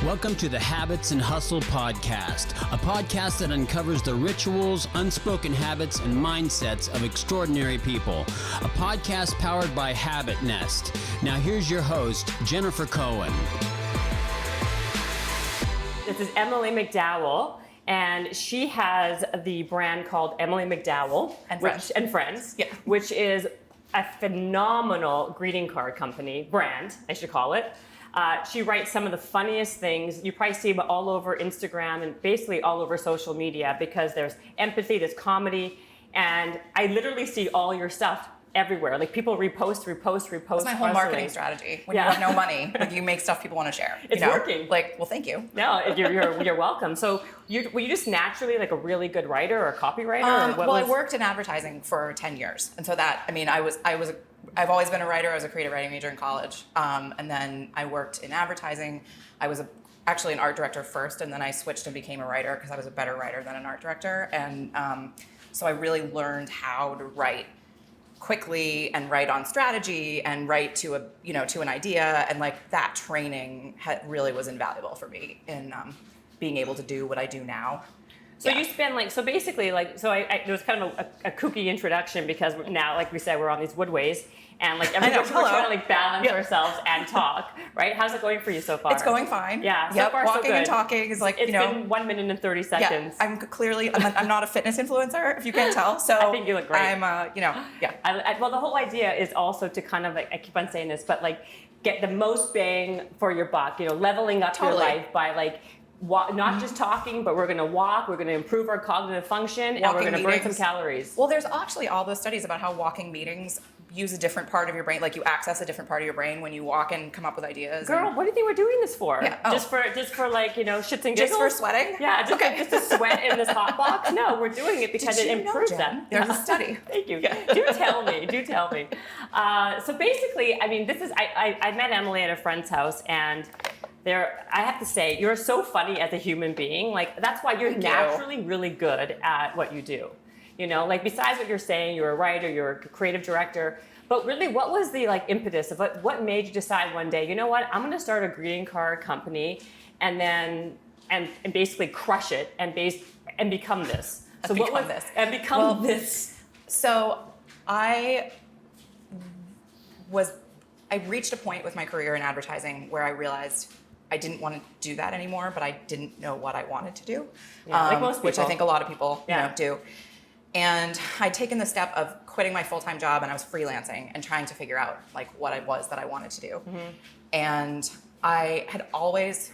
Welcome to the Habits and Hustle podcast, a podcast that uncovers the rituals, unspoken habits, and mindsets of extraordinary people. A podcast powered by Habit Nest. Now here's your host, Jennifer Cohen. This is Emily McDowell, and she has the brand called Emily McDowell and Friends, yeah, which is a phenomenal greeting card company, brand, I should call it. She writes some of the funniest things. You probably see them all over Instagram and basically all over social media because there's empathy, there's comedy, and I literally see all your stuff everywhere. Like people repost. That's my whole marketing strategy. When you have no money, like you make stuff people want to share. It's working. Like, well, thank you. No, you're welcome. So were you just naturally like a really good writer or a copywriter? I worked in advertising for 10 years, and so that I've always been a writer. I was a creative writing major in college, and then I worked in advertising. I was actually an art director first, and then I switched and became a writer because I was a better writer than an art director, and so I really learned how to write quickly and write on strategy and write to an idea, and like that training really was invaluable for me in being able to do what I do now. So you spend it was kind of a kooky introduction because now, like we said, we're on these woodways and like we're trying to like balance ourselves and talk, right? How's it going for you so far? It's going fine. Yeah, so far walking so good. And talking is like, it's been 1 minute and 30 seconds. Yeah, I'm not a fitness influencer, if you can't tell. So I think you look great. I'm, well, the whole idea is also to kind of like, I keep on saying this, but like get the most bang for your buck, leveling up your life by like, not just talking, but we're going to walk, we're going to improve our cognitive function, and we're going to burn some calories. Well, there's actually all those studies about how walking meetings use a different part of your brain, like you access a different part of your brain when you walk and come up with ideas. Girl, what do you think we're doing this for? Yeah. Just for like, shits and giggles? Just for sweating? Yeah, just to sweat in this hot box? No, we're doing it because it improves them. There's a study. Thank you. Yeah. Do tell me. So basically, I met Emily at a friend's house, and I have to say, you're so funny as a human being. Like, that's why you're naturally really good at what you do. Like besides what you're saying, you're a writer, you're a creative director, but really what was the like impetus of what made you decide one day, you know what, I'm going to start a greeting card company and then, and basically crush it and become this. So become this. So I reached a point with my career in advertising where I realized I didn't want to do that anymore, but I didn't know what I wanted to do, like most people. Which I think a lot of people do. And I'd taken the step of quitting my full-time job, and I was freelancing and trying to figure out like what it was that I wanted to do. Mm-hmm. And I had always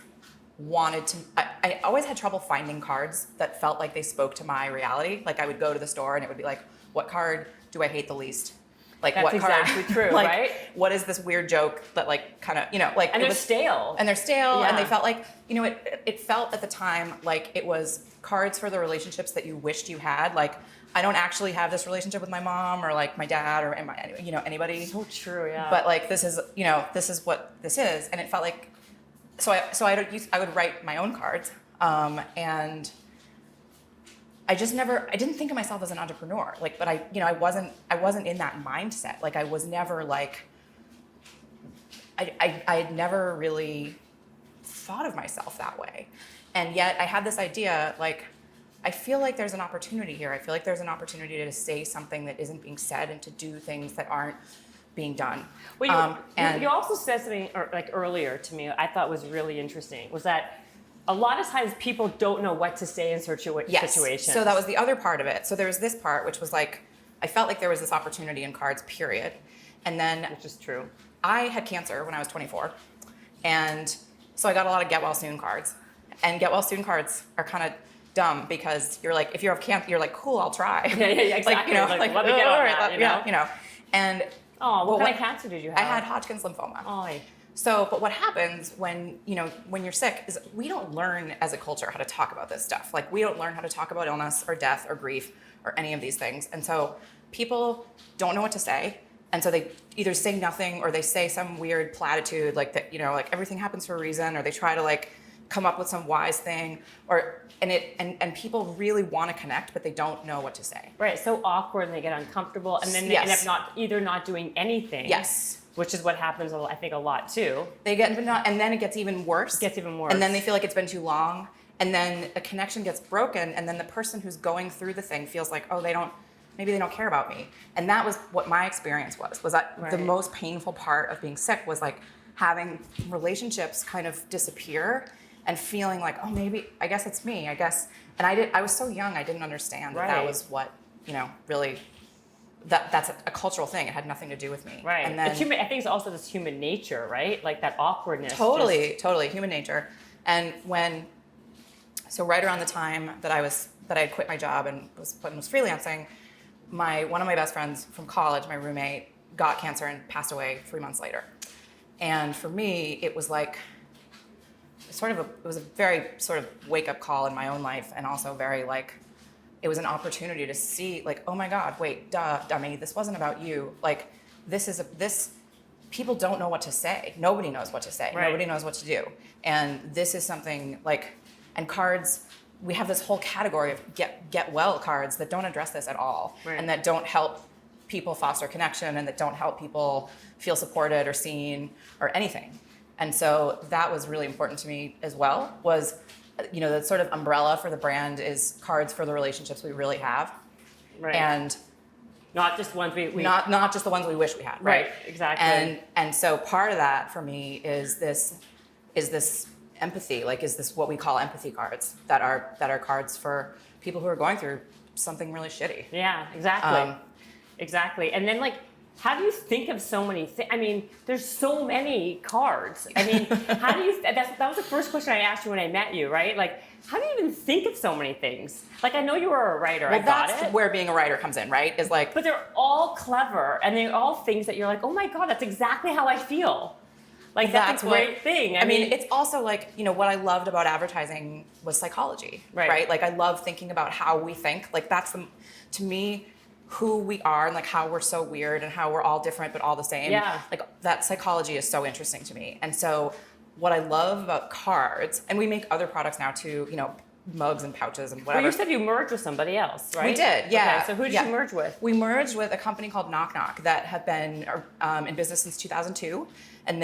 I always had trouble finding cards that felt like they spoke to my reality. Like I would go to the store and it would be like, what card do I hate the least? Like that's what exactly card, true, like, right? What is this weird joke that like kind of, like and they're stale. And they're stale, yeah. And they felt like, it felt at the time like it was cards for the relationships that you wished you had. Like, I don't actually have this relationship with my mom or like my dad or anybody. So true, yeah. But like this is what this is, and it felt like I would write my own cards, and I didn't think of myself as an entrepreneur. Like, but I wasn't in that mindset. Like I was never like I had never really thought of myself that way, and yet I had this idea like, I feel like there's an opportunity here. I feel like there's an opportunity to say something that isn't being said and to do things that aren't being done. Well, you also said something earlier to me I thought was really interesting, was that a lot of times people don't know what to say in situations. So that was the other part of it. So there was this part, which was like, I felt like there was this opportunity in cards, period. And then, which is true. I had cancer when I was 24. And so I got a lot of get well soon cards. And get well soon cards are kind of dumb because you're like, if you have cancer, you're like, cool, I'll try. Yeah, exactly. Let me get on that, And what kind of cancer did you have? I had Hodgkin's lymphoma. Oh. So, but what happens when you're sick is we don't learn as a culture how to talk about this stuff. Like we don't learn how to talk about illness or death or grief or any of these things. And so people don't know what to say. And so they either say nothing or they say some weird platitude like that, like everything happens for a reason, or they try to like come up with some wise thing, and people really want to connect, but they don't know what to say. Right, so awkward and they get uncomfortable, and then they end up not doing anything. Yes. which is what happens, I think, a lot too. They get, and then it gets even worse. It gets even worse. And then they feel like it's been too long. And then a connection gets broken. And then the person who's going through the thing feels like, oh, maybe they don't care about me. And that was what my experience was that the most painful part of being sick was like having relationships kind of disappear and feeling like, oh, maybe, I guess it's me, I guess. And I was so young, I didn't understand that was what, really, that's a cultural thing. It had nothing to do with me. Right. And then, I think it's also this human nature, right? Like that awkwardness. Totally human nature. And so right around the time that I had quit my job and was freelancing, one of my best friends from college, my roommate, got cancer and passed away 3 months later. And for me, it was like it was a very sort of wake up call in my own life, and also very like, it was an opportunity to see like, oh my God, wait, dummy, this wasn't about you. Like, people don't know what to say. Nobody knows what to say. Right. Nobody knows what to do. And this is something like, and cards, we have this whole category of get well cards that don't address this at all, right. and that don't help people foster connection, and that don't help people feel supported or seen or anything. And so that was really important to me as well, was, the sort of umbrella for the brand is cards for the relationships we really have. Right. And not just ones we not just the ones we wish we had. Right, exactly. And so part of that for me is this empathy, like is this what we call empathy cards that are cards for people who are going through something really shitty. Yeah, exactly. Exactly. And then like, how do you think of so many things? I mean, there's so many cards. I mean, how do you, that was the first question I asked you when I met you, right? Like, how do you even think of so many things? Like, I know you were a writer, well, I got that's it. where being a writer comes in, right? Is like, but they're all clever, and they're all things that you're like, oh my God, that's exactly how I feel. Like, that's a great thing. I mean, it's also like, what I loved about advertising was psychology, right? Like, I love thinking about how we think. Like, that's to me, who we are, and like how we're so weird and how we're all different but all the same. Yeah. Like, that psychology is so interesting to me. And so what I love about cards, and we make other products now too, mugs and pouches and whatever. Well, you said you merged with somebody else, right? We did, yeah. Okay, so who did you merge with? We merged with a company called Knock Knock that have been in business since 2002. And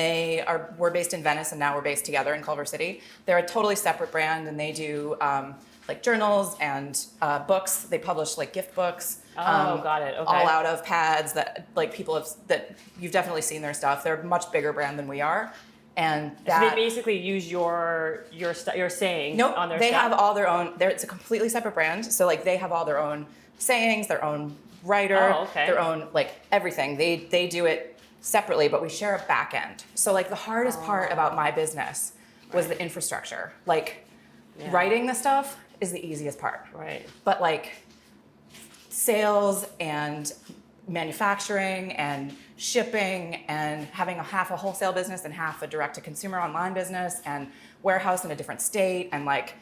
we're based in Venice, and now we're based together in Culver City. They're a totally separate brand, and they do like journals and books. They publish like gift books. Got it. Okay. All out of pads that like that you've definitely seen their stuff. They're a much bigger brand than we are. And so they basically use your saying on their they stuff? have all their own. It's a completely separate brand. So like they have all their own sayings, their own writer, their own like everything. They do it separately, but we share a back end. So like the hardest part about my business was the infrastructure. Like writing the stuff is the easiest part. Right. But like sales and manufacturing and shipping and having half a wholesale business and half a direct-to-consumer online business and warehouse in a different state and like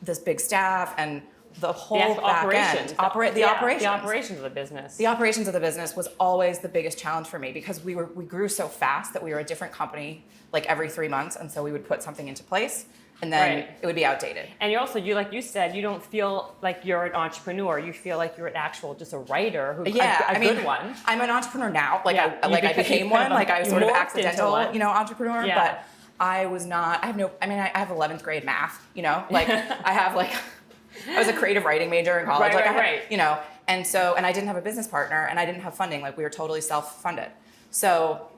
this big staff and the whole back end. The operations of the business. The operations of the business was always the biggest challenge for me because we grew so fast that we were a different company like every 3 months, and so we would put something into place and then it would be outdated. And like you said, you don't feel like you're an entrepreneur. You feel like you're an actual just a writer who good one. I'm an entrepreneur now. Like I became one. Like I was sort of accidental, entrepreneur. Yeah. But I was not. I have 11th grade math. Like I have like. I was a creative writing major in college. And I didn't have a business partner, and I didn't have funding. Like we were totally self-funded. So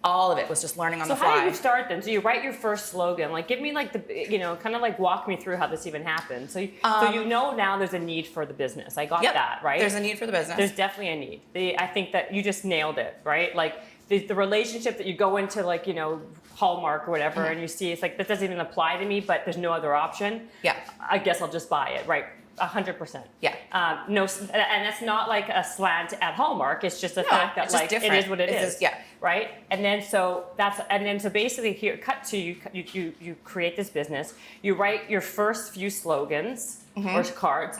all of it was just learning on the fly. So how do you start then? So you write your first slogan. Like give me like kind of like walk me through how this even happened. So now there's a need for the business. I got that, right? There's a need for the business. There's definitely a need. I think that you just nailed it, right? Like the relationship that you go into like, Hallmark or whatever, and you see it's like, that doesn't even apply to me, but there's no other option. Yeah. I guess I'll just buy it, right? 100%. Yeah. No, and that's not like a slant at Hallmark. It's just the fact that like it is what it is. Yeah. Right. And then so basically here, cut to you create this business. You write your first few slogans or cards.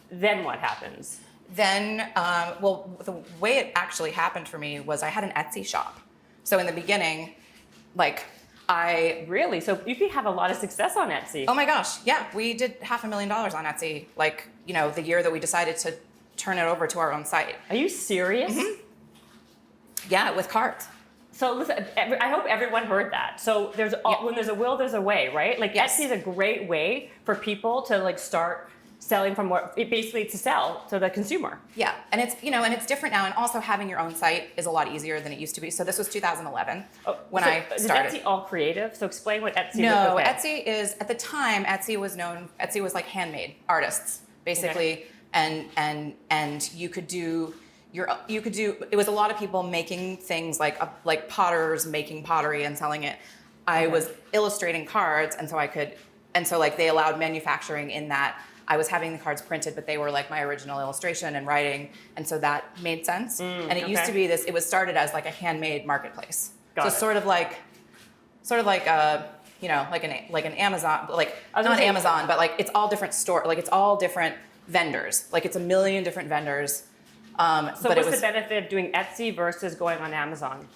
Then what happens? Then, the way it actually happened for me was I had an Etsy shop. So in the beginning, like Really? So you could have a lot of success on Etsy. Oh my gosh, yeah. We did $500,000 on Etsy, like, the year that we decided to turn it over to our own site. Are you serious? Yeah, with cards. So listen, I hope everyone heard that. So when there's a will, there's a way, right? Like Yes. Etsy is a great way for people to like start selling from basically to sell to the consumer. Yeah, and it's and it's different now, and also having your own site is a lot easier than it used to be. So this was 2011 when I started. Is Etsy all creative? So explain what Etsy is. No, Okay. Etsy is at the time Etsy was like handmade artists basically, and you could do it was a lot of people making things like potters making pottery and selling it. I was illustrating cards, and so like they allowed manufacturing in that. I was having the cards printed, but they were like my original illustration and writing, and so that made sense. And it used to be this. It was started as like a handmade marketplace. Got it. Sort of like like an Amazon, like not Amazon, but like it's all different it's all different vendors. Like it's a million different vendors. So what's the benefit of doing Etsy versus going on Amazon?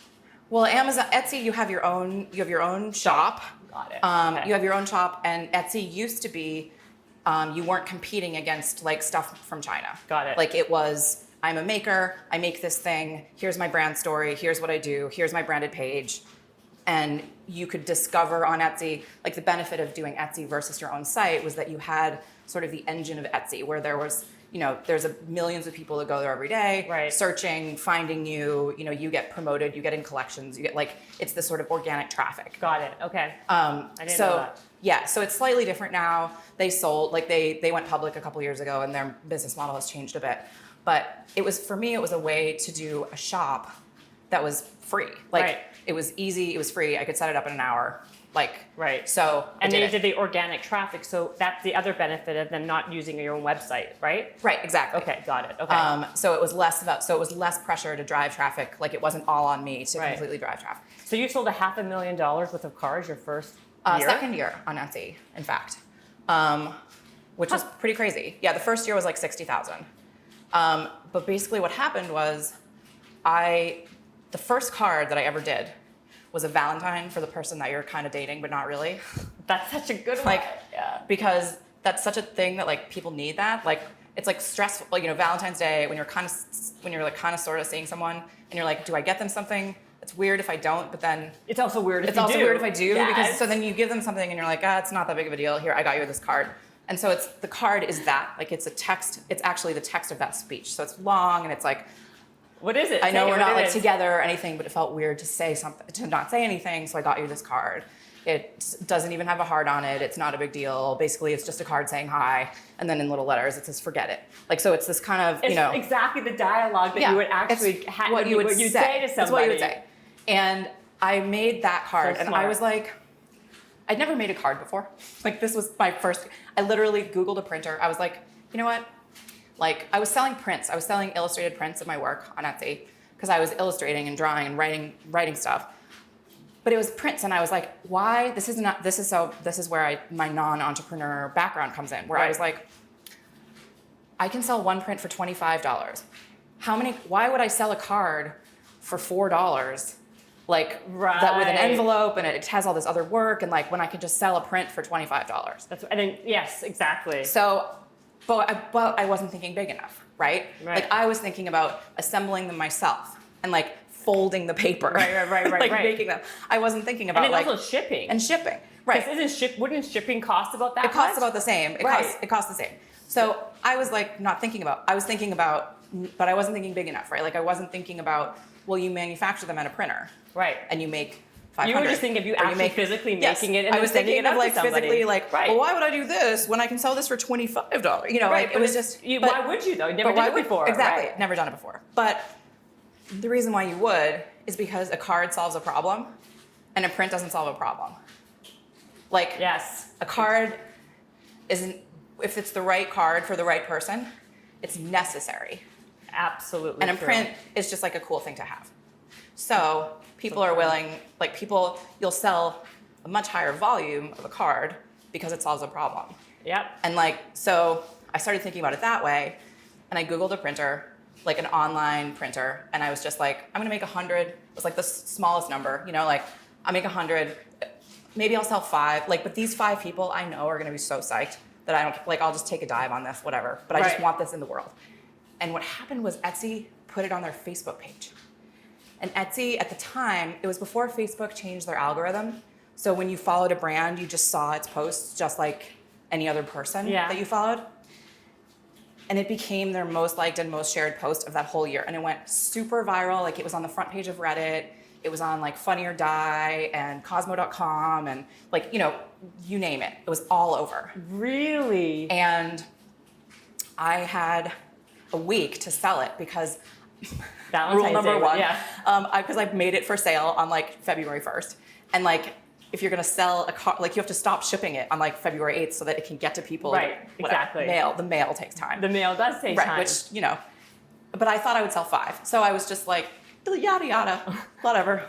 Well, Etsy, you have your own shop. Got it. You have your own shop, and Etsy used to be. You weren't competing against like stuff from China. Got it. Like it was, I'm a maker, I make this thing, here's my brand story, here's what I do, here's my branded page. And you could discover on Etsy, like the benefit of doing Etsy versus your own site was that you had sort of the engine of Etsy where there was, there's millions of people that go there every day, searching, finding you, you get promoted, you get in collections, you get it's this sort of organic traffic. Got it, okay. I didn't know that. Yeah, so it's slightly different now. They sold, they went public a couple years ago and their business model has changed a bit. But for me, it was a way to do a shop that was free. It was easy, it was free. I could set it up in an hour. So and then you did the organic traffic. So that's the other benefit of them not using your own website, right? Right, exactly. Okay, got it. Okay. So it was less pressure to drive traffic. Like it wasn't all on me to completely drive traffic. So you sold $500,000 worth of cars your first year? Second year on Etsy, in fact, which was pretty crazy. Yeah, the first year was like 60,000. But basically what happened was the first card that I ever did was a Valentine for the person that you're kind of dating, but not really. That's such a good one. Because that's such a thing that like people need that. Like it's like stressful, Valentine's Day when you're kind of sort of seeing someone and you're like, do I get them something? It's weird if I don't, but then it's also weird if I do because so then you give them something and you're like, it's not that big of a deal. Here, I got you this card. And so the card is that, like it's a text, it's actually the text of that speech. So it's long and it's like, what is it? I know we're not like together or anything, but it felt weird to say something, to not say anything. So I got you this card. It doesn't even have a heart on it. It's not a big deal. Basically, it's just a card saying hi. And then in little letters, it says, forget it. Like, so it's this kind of, it's exactly the dialogue that you would actually what you would say to somebody. It's what you would say. And I made that card, and I was like, I'd never made a card before. Like, this was my first, I literally Googled a printer. I was like, you know what? Like, I was selling prints. I was selling illustrated prints of my work on Etsy because I was illustrating and drawing and writing stuff. But it was prints, and I was like, why? This is where my non-entrepreneur background comes in, where I was like, I can sell one print for $25. Why would I sell a card for $4? That with an envelope and it has all this other work, and like when I could just sell a print for $25. Yes, exactly. So, but I wasn't thinking big enough, right? Like I was thinking about assembling them myself and like folding the paper, right, making them. I wasn't thinking about and then also shipping, right? Wouldn't shipping cost about that? It costs about the same. It costs the same. So I was like not thinking about. I was thinking about, but I wasn't thinking big enough, right? Like I wasn't thinking about. Well, you manufacture them at a printer, right? And you make 500. You were just thinking of you actually physically making it. And I was thinking of like physically, well, why would I do this when I can sell this for $25? It was just. Why would you though? You never did it before. Exactly, never done it before. But the reason why you would is because a card solves a problem, and a print doesn't solve a problem. Like a card isn't. If it's the right card for the right person, it's necessary. Absolutely. And a print is just like a cool thing to have. So people are willing, you'll sell a much higher volume of a card because it solves a problem. Yep. And so I started thinking about it that way, and I Googled a printer, like an online printer, and I was just like, I'm gonna make 100. It was like the smallest number, I'll make 100. Maybe I'll sell 5. But these 5 people I know are gonna be so psyched that I don't, I'll just take a dive on this, whatever. But I just want this in the world. And what happened was Etsy put it on their Facebook page. And Etsy at the time, it was before Facebook changed their algorithm. So when you followed a brand, you just saw its posts just like any other person that you followed. And it became their most liked and most shared post of that whole year. And it went super viral. Like it was on the front page of Reddit. It was on like Funny or Die and Cosmo.com and like, you know, you name it. It was all over. Really? And I had a week to sell it because rule number one, because I made it for sale on like February 1st. And like, if you're gonna sell a car, like you have to stop shipping it on like February 8th so that it can get to people. Right, exactly. The mail takes time. The mail does take time. Which, you know, but I thought I would sell 5. So I was just like, yada, yada, whatever.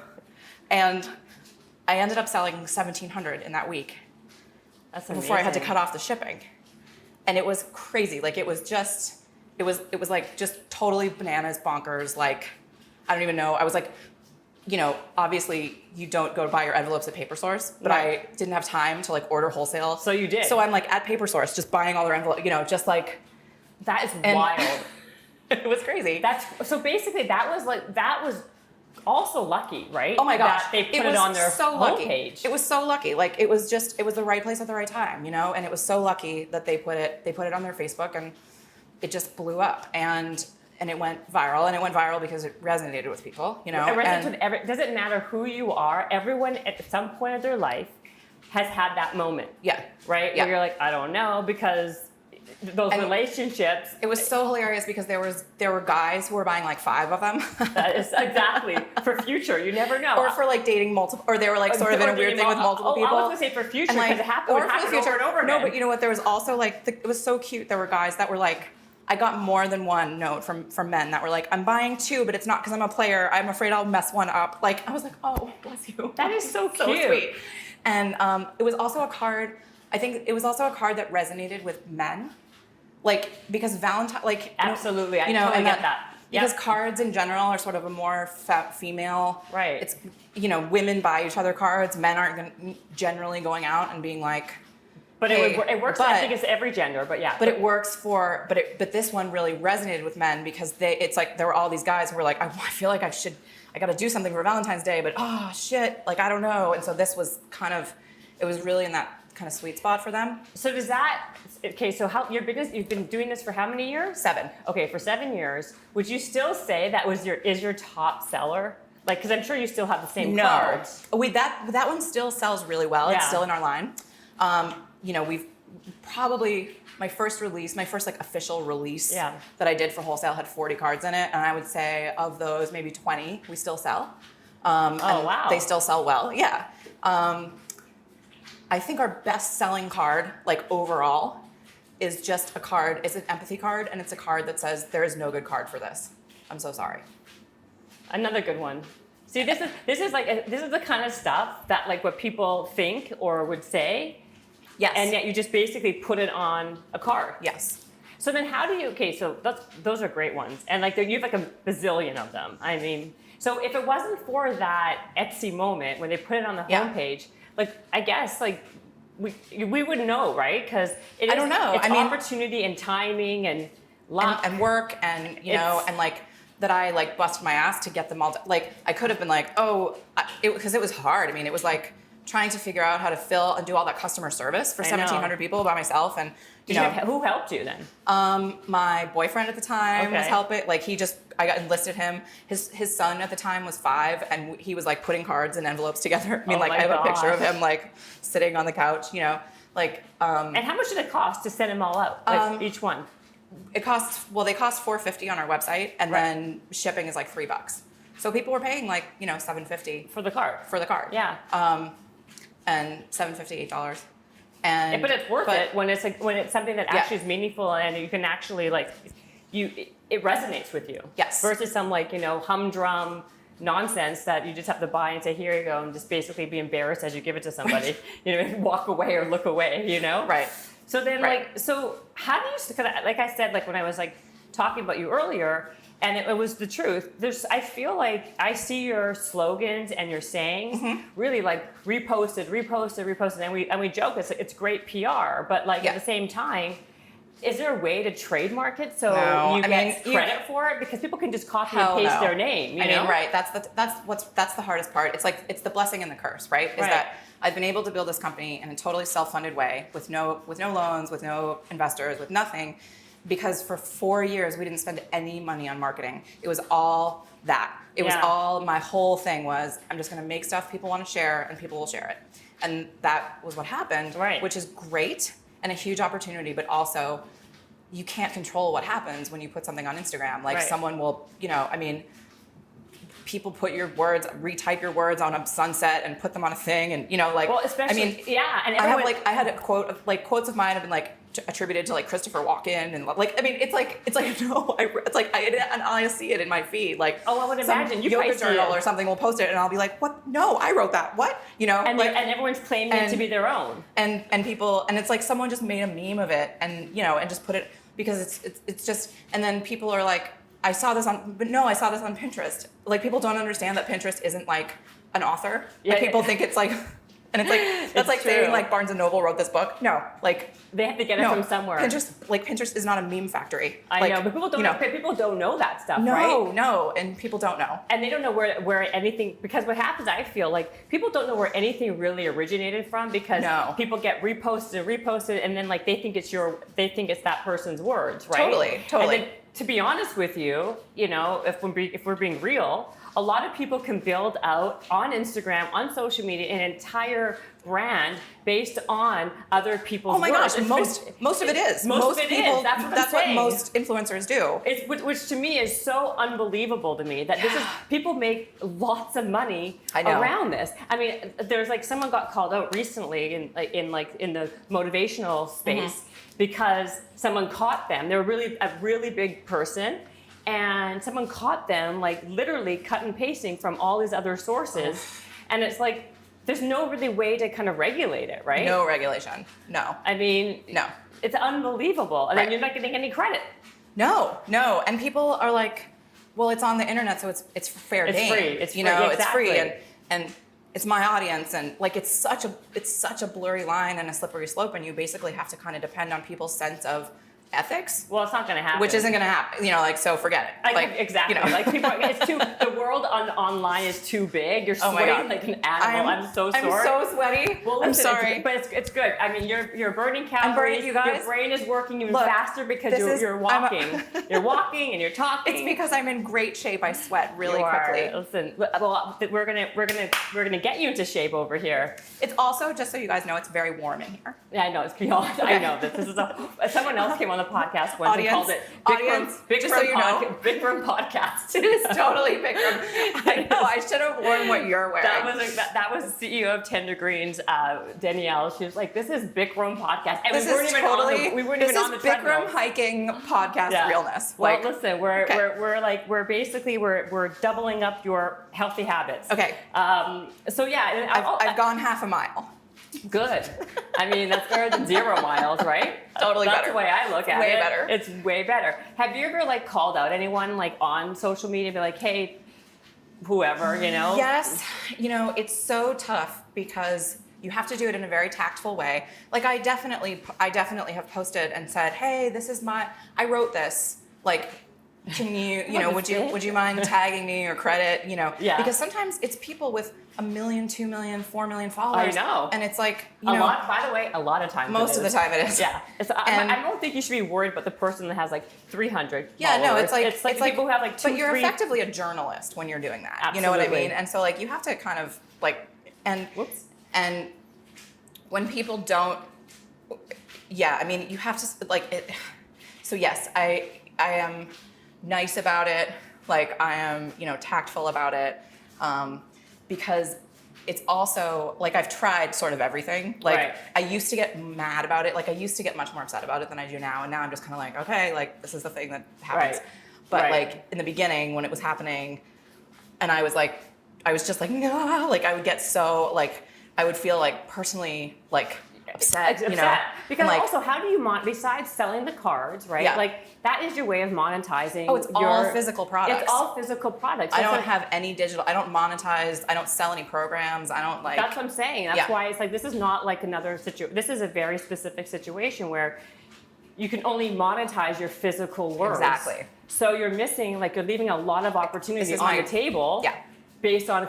And I ended up selling 1,700 in that week. That's amazing. Before I had to cut off the shipping. And it was crazy. Like it was like just totally bananas, bonkers. Like, I don't even know. I was like, you know, obviously you don't go to buy your envelopes at Paper Source, but I didn't have time to like order wholesale. So you did. So I'm like at Paper Source, just buying all their envelopes, you know, just like. That is wild. It was crazy. So basically that was also lucky, right? Oh my gosh. That they put it on their homepage. It was so lucky. Like it was the right place at the right time, you know? And it was so lucky that they put it on their Facebook and it just blew up. And it went viral, and it went viral because it resonated with people, you know? It resonates with doesn't matter who you are, everyone at some point of their life has had that moment. Yeah. Right? Yeah. Where you're like, I don't know, because those relationships. It was so hilarious because there were guys who were buying like 5 of them. That is exactly for future. You never know. Or for like dating multiple, or they were like sort of in a weird thing with multiple people. I was gonna say for future because it happened. Or for the future. Over and over again. No, but you know what? There was also like it was so cute. There were guys that were like, I got more than one note from men that were like, I'm buying 2, but it's not because I'm a player. I'm afraid I'll mess one up. Like I was like, oh, bless you. That is so cute. So sweet. And it was also a card. I think it was also a card that resonated with men. Like, because Valentine, like... Absolutely, I you know, totally and get that. Because cards in general are sort of a more female... Right. It's, you know, women buy each other cards. Men aren't generally going out and being like... But hey, it works, I think it's every gender, but yeah. But it works for... But this one really resonated with men because it's like, there were all these guys who were like, I feel like I got to do something for Valentine's Day, but oh, shit, like, I don't know. And so this was kind of... It was really in that kind of sweet spot for them. So does that, okay, so how your business, you've been doing this for how many years? 7. Okay, for 7 years. Would you still say that is your top seller? Like, because I'm sure you still have the same cards. That one still sells really well. Yeah. It's still in our line. You know, we've probably, my first like official release that I did for wholesale had 40 cards in it. And I would say of those, maybe 20 we still sell. Wow. They still sell well, yeah. I think our best selling card, like overall, is just a card. It's an empathy card, and it's a card that says, there is no good card for this. I'm so sorry. Another good one. See, this is the kind of stuff that like what people think or would say. Yes. And yet you just basically put it on a card. Yes. So then how do you, okay, so those are great ones. And like you have like a bazillion of them. I mean, so if it wasn't for that Etsy moment when they put it on the homepage, like, I guess, like, we wouldn't know, right? Because I don't know. It's opportunity and timing and luck. And work and, you know, and, like, that I, like, busted my ass to get them all. Like, I could have been like, because it was hard. I mean, it was, like, trying to figure out how to fill and do all that customer service for 1,700 people by myself. And, you know. Who helped you then? My boyfriend at the time was helping. Like, I got enlisted him. His son at the time was 5, and he was like putting cards and envelopes together. I mean, I have a picture of him like sitting on the couch, you know, like. And how much did it cost to send them all out, like each one? They cost $450 on our website, and then shipping is like $3. So people were paying like, you know, $750 for the card. Yeah. And $750, $8. And but it's worth it when it's something that actually is meaningful and you can actually like it resonates with you. Yes. Versus some like, you know, humdrum nonsense that you just have to buy and say, here you go, and just basically be embarrassed as you give it to somebody, you know, and walk away or look away, you know? Right. So then so how do you, because like I said, like when I was like talking about you earlier, and it was the truth. I feel like I see your slogans and your sayings really like reposted, and we joke it's great PR, but like at the same time, is there a way to trademark it so No, you get credit for it? Because people can just copy and paste their name. You know? Right. That's the hardest part. It's the blessing and the curse, right? Is that I've been able to build this company in a totally self-funded way with no loans, with no investors, with nothing, because for 4 years we didn't spend any money on marketing. It was all that. It was all, my whole thing was, I'm just going to make stuff people want to share and people will share it. And that was what happened, which is great and a huge opportunity, but also you can't control what happens when you put something on Instagram. Like someone will, people put your words, retype your words on a sunset and put them on a thing, and well, especially, and everyone, I had a quote of quotes of mine have been attributed to Christopher Walken, and and I see it in my feed, I would imagine you yoga journal or something will post it, and I'll be like, what? No, I wrote that. What? And everyone's claiming it to be their own, and people, and it's like someone just made a meme of it, and and just put it, because it's just, and then people are like, I saw this on Pinterest. People don't understand that Pinterest isn't an author. People think it's and it's that's it's saying Barnes and Noble wrote this book. No, they have to get it from somewhere. Pinterest is not a meme factory. I know, but people don't. People don't know that stuff, right? No, and people don't know. And they don't know where anything, because what happens, I feel like people don't know where anything really originated from, because people get reposted, and then they think it's that person's words, right? Totally. And then, to be honest with you, if we're being real, a lot of people can build out on Instagram, on social media, an entire brand based on other people's words. Oh my gosh, most of it is. Most people, that's what most influencers do. Which to me is so unbelievable to me, that this is, people make lots of money around this. I mean, there's someone got called out recently in the motivational space, because someone caught them. They were a really big person, and someone caught them literally cut and pasting from all these other sources, and it's there's no really way to kind of regulate it, right? No regulation. No. I mean, no. It's unbelievable, and then you're not getting any credit. No, and people are well, it's on the internet, so it's fair game. It's free. It's free. It's free, and it's my audience, and it's such a blurry line and a slippery slope, and you basically have to kind of depend on people's sense of ethics. Well, it's not going to happen. Which isn't going to happen. So forget it. Exactly. People, it's too. The world online is too big. You're sweating like an animal. I'm so sorry. I'm so sweaty. Well, listen, I'm sorry, but it's good. I mean, you're burning calories. I'm burning, you guys. Your brain is working even faster because you're walking. You're walking and you're talking. It's because I'm in great shape. I sweat really quickly. Listen, well, we're gonna get you into shape over here. It's also, just so you guys know, it's very warm in here. Yeah, I know it's beyond. Okay. I know this is someone else came on the podcast once and called it Big Room Podcast. It is totally Big Room. I know. I should have worn what you're wearing. That was the CEO of Tender Greens, Danielle. She was like, "This is Big Room Podcast," and we weren't even on the treadmill. Big Room hiking podcast realness. Well, listen, we're basically doubling up your healthy habits. Okay. So yeah, I've gone half a mile. Good. I mean, that's better than 0 miles, right? Totally that's better. The way I look at it. Way better. It's way better. Have you ever called out anyone on social media, be like, hey, whoever, Yes. It's so tough because you have to do it in a very tactful way. I definitely have posted and said, hey, I wrote this. Can you, would you mind tagging me or credit, Yeah. Because sometimes it's people with 1 million, 2 million, 4 million followers. I know. And it's by the way, a lot of times most of the time it is. Yeah. I don't think you should be worried about the person that has 300 Yeah, followers. No, it's people who have 2, But you're 3... effectively a journalist when you're doing that. Absolutely. You know what I mean? And so you have to kind of and when people don't, you have to it. So yes, I am nice about it. I am, tactful about it, because it's also I've tried sort of everything. Right. I used to get mad about it. I used to get much more upset about it than I do now. And now I'm just kind of okay, this is the thing that happens. Right. But in the beginning when it was happening, and I was just no, I would get so I would feel personally upset, Because also, how do you besides selling the cards, right? Yeah. That is your way of monetizing. Oh, it's all physical products. It's all physical products. I don't have any digital. I don't monetize. I don't sell any programs. I don't That's what I'm saying. That's why it's this is not another situation. This is a very specific situation where you can only monetize your physical words. Exactly. So you're missing, like you're leaving a lot of opportunity on the table. Yeah. Based on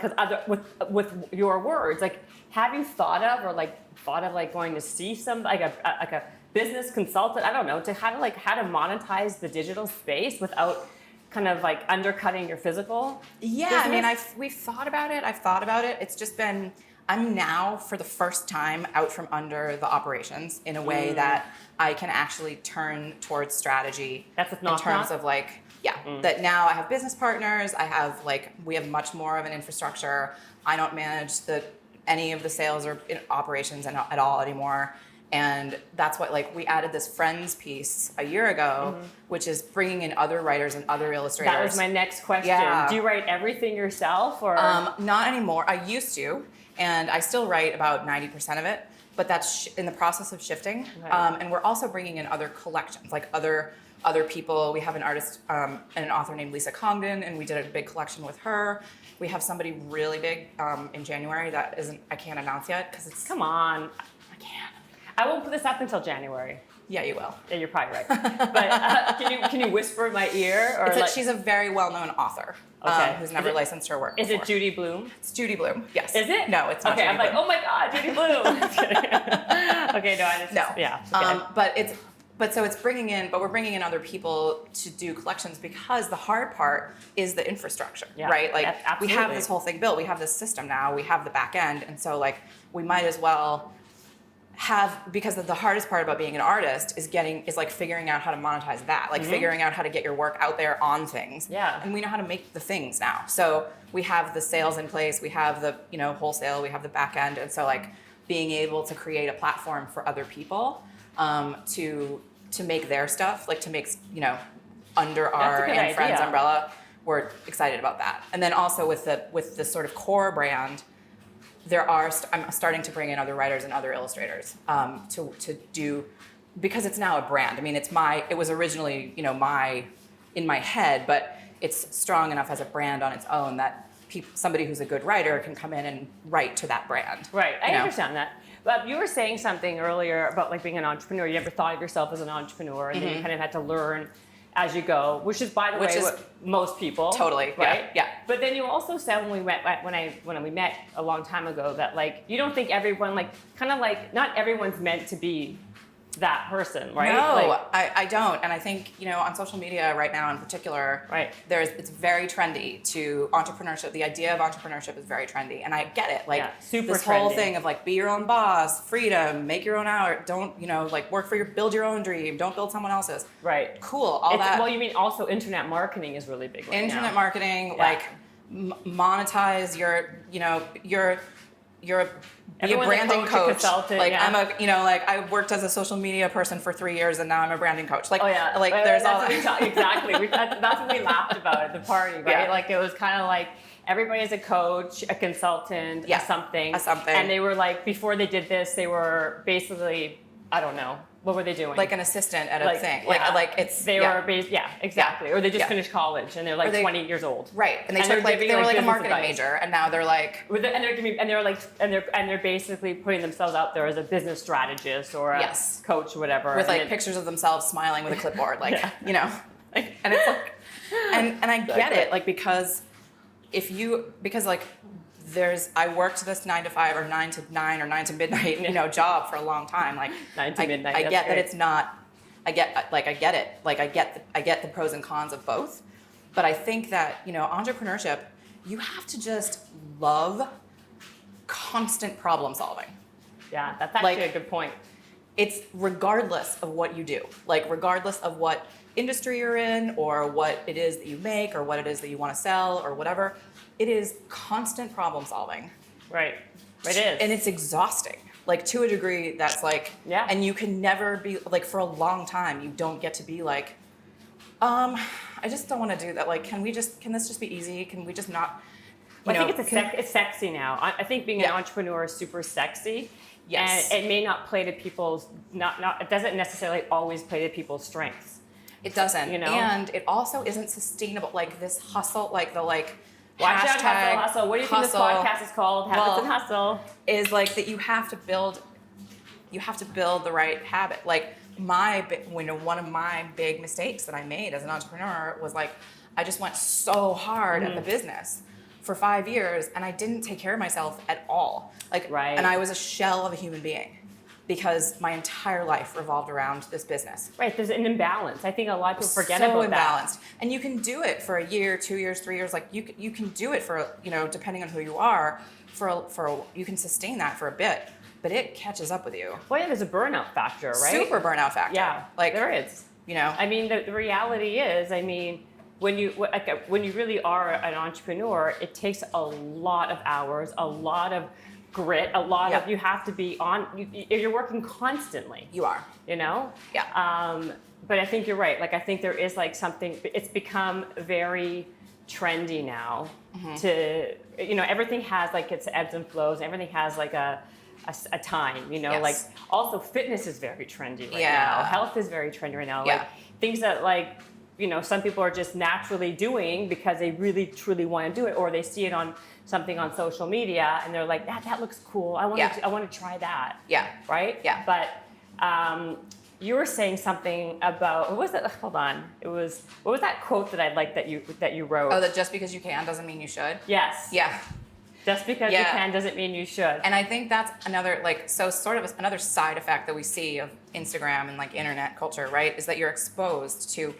with your words, like have you thought of going to see some like a business consultant? I don't know, to how to monetize the digital space without kind of like undercutting your physical. Yeah, business? I mean, we've thought about it. I've thought about it. It's just been. I'm now for the first time out from under the operations in a way that I can actually turn towards strategy. That's with in terms of like. Yeah, that now I have business partners. We have much more of an infrastructure. I don't manage any of the sales or operations at all anymore. And that's what, like, we added this Friends piece a year ago, which is bringing in other writers and other illustrators. That was my next question. Yeah. Do you write everything yourself, or? Not anymore. I used to, and I still write about 90% of it, but that's in the process of shifting. Right. And we're also bringing in other collections, like other people. We have an artist and an author named Lisa Congdon, and we did a big collection with her. We have somebody really big in January that I can't announce yet because it's. Come on, I can't. I won't put this up until January. Yeah, you will. Yeah, you're probably right. But can you whisper in my ear? Or she's a very well-known author who's never licensed her work. Is before. it Judy Blume? It's Judy Blume. Yes. Is it? No, it's not. Okay, Judy I'm Blume. like, oh my God, Judy Blume. Just kidding. Okay, no, I just No. Yeah. Okay. But we're bringing in other people to do collections because the hard part is the infrastructure, Yeah, right? Like we have absolutely. this whole thing built, we have this system now, we have the back end, and so like we might as well have, because the hardest part about being an artist is like figuring out how to monetize that, like figuring out how to get your work out there on things. Yeah. And we know how to make the things now. So we have the sales in place, we have the wholesale, we have the back end, and so like being able to create a platform for other people to make their stuff, like to make, under our good and Friends idea. umbrella, we're excited about that. And then also with the sort of core brand, I'm starting to bring in other writers and other illustrators to do, because it's now a brand. I mean, it was originally, in my head, but it's strong enough as a brand on its own that somebody who's a good writer can come in and write to that brand. Right, I understand that. But you were saying something earlier about like being an entrepreneur. You never thought of yourself as an entrepreneur, and then you kind of had to learn as you go, which is, by the way, what most people. Totally, right? Yeah. But then you also said when we met a long time ago that like you don't think everyone not everyone's meant to be that person, right? No, I don't. And I think, on social media right now in particular, right. It's very trendy to entrepreneurship. The idea of entrepreneurship is very trendy. And I get it. Like super this whole trendy. thing of like, be your own boss, freedom, make your own hour. Don't, build your own dream. Don't build someone else's. Right. Cool. Well, you mean also internet marketing is really big right Internet now. marketing, Yeah. monetize your be Everyone's a branding a coach. consultant, Like yeah. I worked as a social media person for 3 years, and now I'm a branding coach. Like, oh yeah, like there's all that. Exactly. That's what we laughed about at the party, right? Yeah. Like it was kind of like everybody's a coach, a consultant, Yeah, a something. and they were like, before they did this, they were basically, I don't know, what were they doing? Like an assistant at a Like, thing. yeah. They were exactly. Or they just finished college and they're like 20 years old. Right, and they they're took giving, they were like a business marketing advice. major, and now they're like. They're basically putting themselves out there as a business strategist or a coach or whatever. With pictures of themselves smiling with a clipboard, and it's like, and I get it, like because I worked this 9 to 5 or 9 to 9 or 9 to midnight, job for a long time. Like 9 to midnight. I That's get great. that it's not. I get it. Like I get the pros and cons of both, but I think that entrepreneurship, you have to just love constant problem solving. Yeah, that's actually a good point. It's regardless of what you do, like regardless of what industry you're in or what it is that you make or what it is that you want to sell or whatever. It is constant problem solving. Right. It is. And it's exhausting. Like to a degree that's like, and you can never be like, for a long time, you don't get to be like, I just don't want to do that. Like, can this just be easy? Can we just not, I think it's sexy now. I think being an entrepreneur is super sexy. Yes. And it may not play to people's, it doesn't necessarily always play to people's strengths. It doesn't. And it also isn't sustainable. Like this hustle, like the Watch out, hustle. What do you think this podcast is called? Habits and Hustle. Is like that you have to build the right habit. Like one of my big mistakes that I made as an entrepreneur was like, I just went so hard at the business for 5 years and I didn't take care of myself at all. Like, Right. and I was a shell of a human being because my entire life revolved around this business. Right, there's an imbalance. I think a lot of people forget So about that. imbalanced. And you can do it for a year, 2 years, 3 years. Like you can do it for, depending on who you are, you can sustain that for a bit, but it catches up with you. Well, yeah, there's a burnout factor, right? Super burnout factor. Yeah, like there is. I mean, the reality is, when you really are an entrepreneur, it takes a lot of hours, a lot of grit, a lot of, you have to be on, you're working constantly. You are. Yeah. But I think you're right. Like, I think there is like something, it's become very trendy now to, everything has like its ebbs and flows. Everything has like a time, like also fitness is very trendy right now. Health is very trendy right now. Like things that like, some people are just naturally doing because they really truly want to do it, or they see it on something on social media and they're like, that looks cool. I want to try that. Yeah. Right? Yeah. But you were saying something about, what was it? Hold on. What was that quote that I liked that you wrote? Oh, that just because you can doesn't mean you should? Yes. Yeah. Just because you can doesn't mean you should. And I think that's another, another side effect that we see of Instagram and like internet culture, right? Is that you're exposed to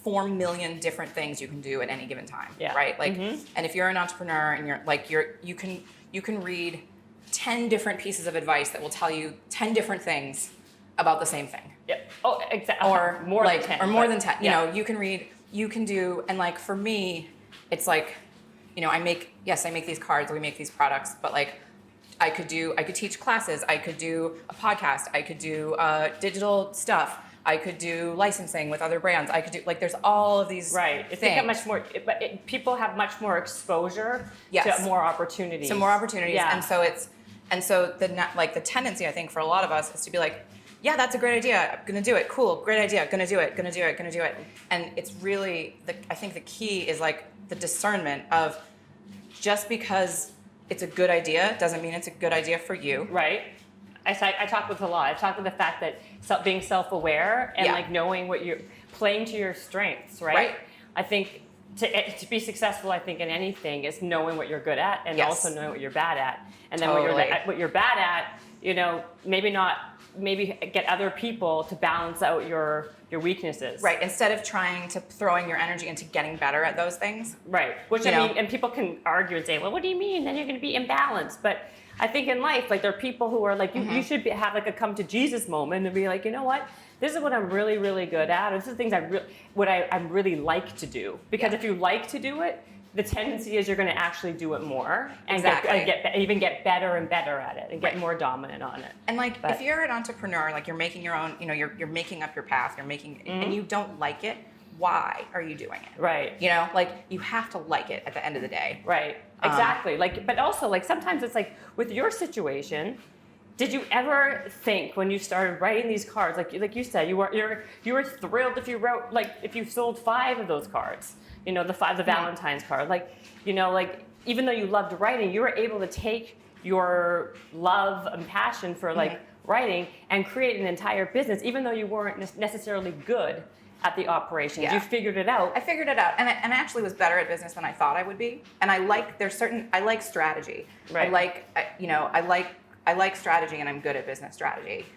4 million different things you can do at any given time, right? Like, and if you're an entrepreneur and you're like, you can read 10 different pieces of advice that will tell you 10 different things about the same thing. Yeah. Oh, exactly. Or more than 10. Or more than 10. You can read, you can do, and like for me, it's like, I make these cards, we make these products, but like I could teach classes, I could do a podcast, I could do digital stuff, I could do licensing with other brands, I could do, like, there's all of these It's become much more, but people have much more exposure to more opportunities. Yeah. And so the tendency, I think, for a lot of us is to be like, yeah, that's a great idea, I'm gonna do it, cool, great idea, gonna do it. And it's really, I think the key is like the discernment of, just because it's a good idea doesn't mean it's a good idea for you. Right. I talk with a lot. I talk with the fact that being self-aware and like knowing what you're playing to your strengths, right? I think to be successful, I think in anything is knowing what you're good at and also knowing what you're bad at. And then what you're bad at, maybe get other people to balance out your weaknesses. Right. Instead of trying to throwing your energy into getting better at those things. Right. Which I mean, and people can argue and say, well, what do you mean? Then you're going to be imbalanced. But I think in life, like, there are people who are like, you should have like a come to Jesus moment and be like, you know what? This is what I'm really, really good at. This is the things I really like to do. Because if you like to do it, the tendency is you're going to actually do it more and even get better and better at it and get more dominant on it. And like, if you're an entrepreneur, like you're making your own, you're making up your path, and you don't like it, why are you doing it? Right. Like, you have to like it at the end of the day. Right. Exactly. But also, like, sometimes it's like with your situation, did you ever think when you started writing these cards, like you said, you were thrilled if you sold 5 of those cards, the Valentine's card, like even though you loved writing, you were able to take your love and passion for writing and create an entire business, even though you weren't necessarily good at the operations. You figured it out. I figured it out, and I actually was better at business than I thought I would be. And I like strategy. Right. I like strategy, and I'm good at business strategy.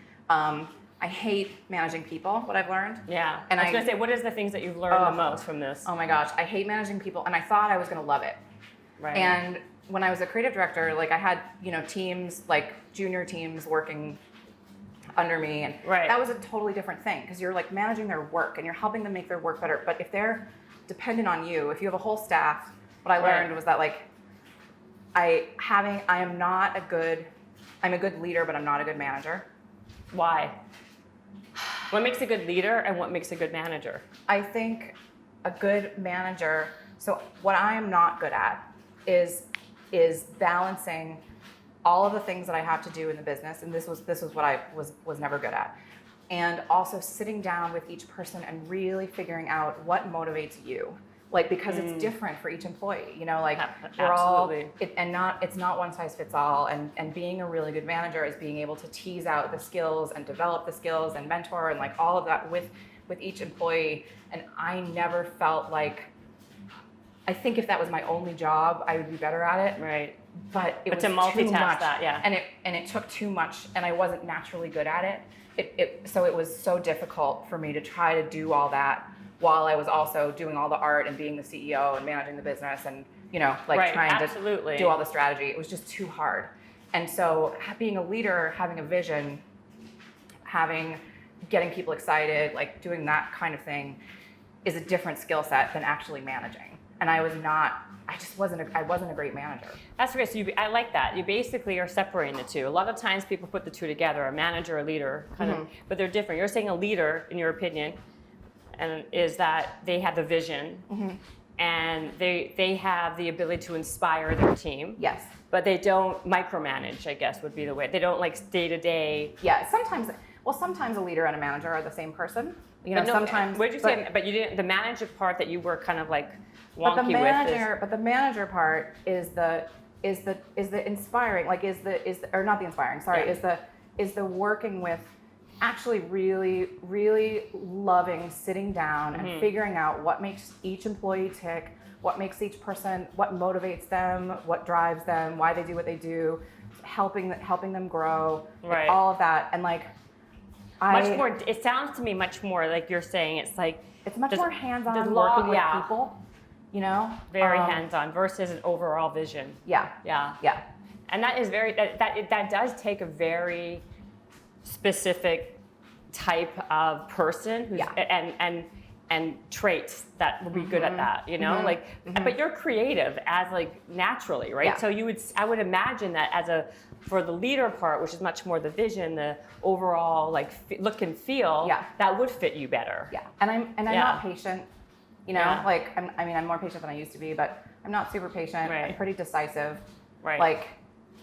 I hate managing people, what I've learned. Yeah. And I was going to say, what is the things that you've learned the most from this? Oh my gosh, I hate managing people, and I thought I was going to love it. Right. And when I was a creative director, like, I had, teams, like junior teams working under me, and that was a totally different thing, because you're like managing their work and you're helping them make their work better. But if they're dependent on you, if you have a whole staff, what I learned was that, like, I'm a good leader, but I'm not a good manager. Why? What makes a good leader and what makes a good manager? I think a good manager, so what I am not good at is balancing all of the things that I have to do in the business, and this was what I was never good at. And also sitting down with each person and really figuring out what motivates you. like, because it's different for each employee, you know, like we're Absolutely. all, it's not one size fits all. And being a really good manager is being able to tease out the skills and develop the skills and mentor and like all of that with each employee. And I never felt like, I think if that was my only job, I would be better at it. Right. But it was to multitask too much, that, yeah. and it took too much, and I wasn't naturally good at it. So it was so difficult for me to try to do all that while I was also doing all the art and being the CEO and managing the business and, you know, like Right, trying absolutely. to do all the strategy. It was just too hard. And so being a leader, having a vision, getting people excited, like doing that kind of thing is a different skill set than actually managing. And I wasn't a great manager. That's great. So I like that. You basically are separating the two. A lot of times people put the two together, a manager, a leader, kind of, but they're different. You're saying a leader, in your opinion, and is that they have the vision and they have the ability to inspire their team. Yes. But they don't micromanage, I guess would be the way. They don't like day to day. Yeah, sometimes a leader and a manager are the same person. You know, sometimes. What did you say? But you didn't. The manager part that you were kind of like wonky with. But the manager part is the inspiring, like is not the inspiring. Sorry, Yeah. is the working with, actually really, really loving sitting down and figuring out what makes each employee tick, what makes each person, what motivates them, what drives them, why they do what they do, helping them grow, Right. like all of that, and like. Much more. It sounds to me much more like you're saying. It's like It's much more hands-on law- working with yeah. people, you know? very hands-on versus an overall vision. Yeah. Yeah. Yeah. And that is that does take a very specific type of person who's and traits that will be good at that, you know, like, but you're creative as like naturally, right? Yeah. So I would imagine that for the leader part, which is much more the vision, the overall like look and feel, that would fit you better. Yeah. And I'm not patient, you know, Yeah. like I'm more patient than I used to be, but I'm not super patient. Right. I'm pretty decisive. Right. Like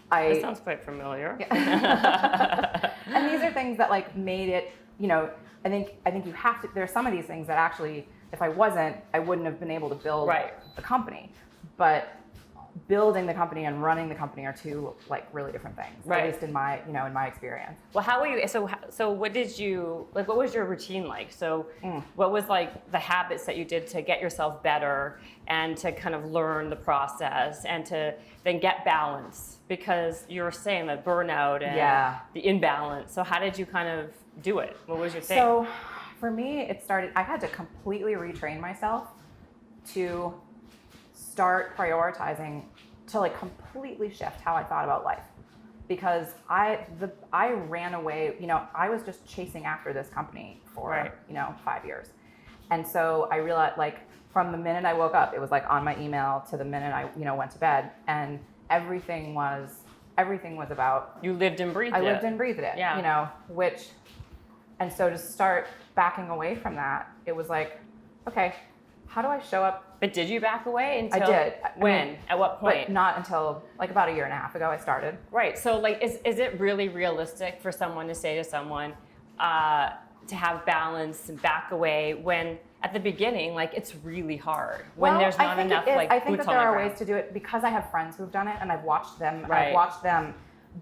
That sounds quite familiar. And these are things that like made it, you know, I think you have to, there's some of these things that actually, if I wouldn't have been able to build the company. But building the company and running the company are two like really different things, at least in my experience. Well, how were you, so what did you, like what was your routine like? So what was like the habits that you did to get yourself better and to kind of learn the process and to then get balance? Because you were saying the burnout and the imbalance. So how did you kind of do it? What was your thing? So for me, I had to completely retrain myself to start prioritizing, to like completely shift how I thought about life. Because I ran away, you know, I was just chasing after this company for, 5 years. And so I realized, like, from the minute I woke up, it was like on my email to the minute I, went to bed, and everything was about. You lived and breathed it. I lived and breathed it, and so to start backing away from that, it was like, okay, how do I show up? But did you back away until? I did. When? At what point? But not until like about a year and a half ago I started. Right. So like, is it really realistic for someone to say to someone to have balance and back away when at the beginning, like it's really hard when there's not enough like I think boots that there on the are ground. ways to do it because I have friends who've done it and I've watched them. Right. I've watched them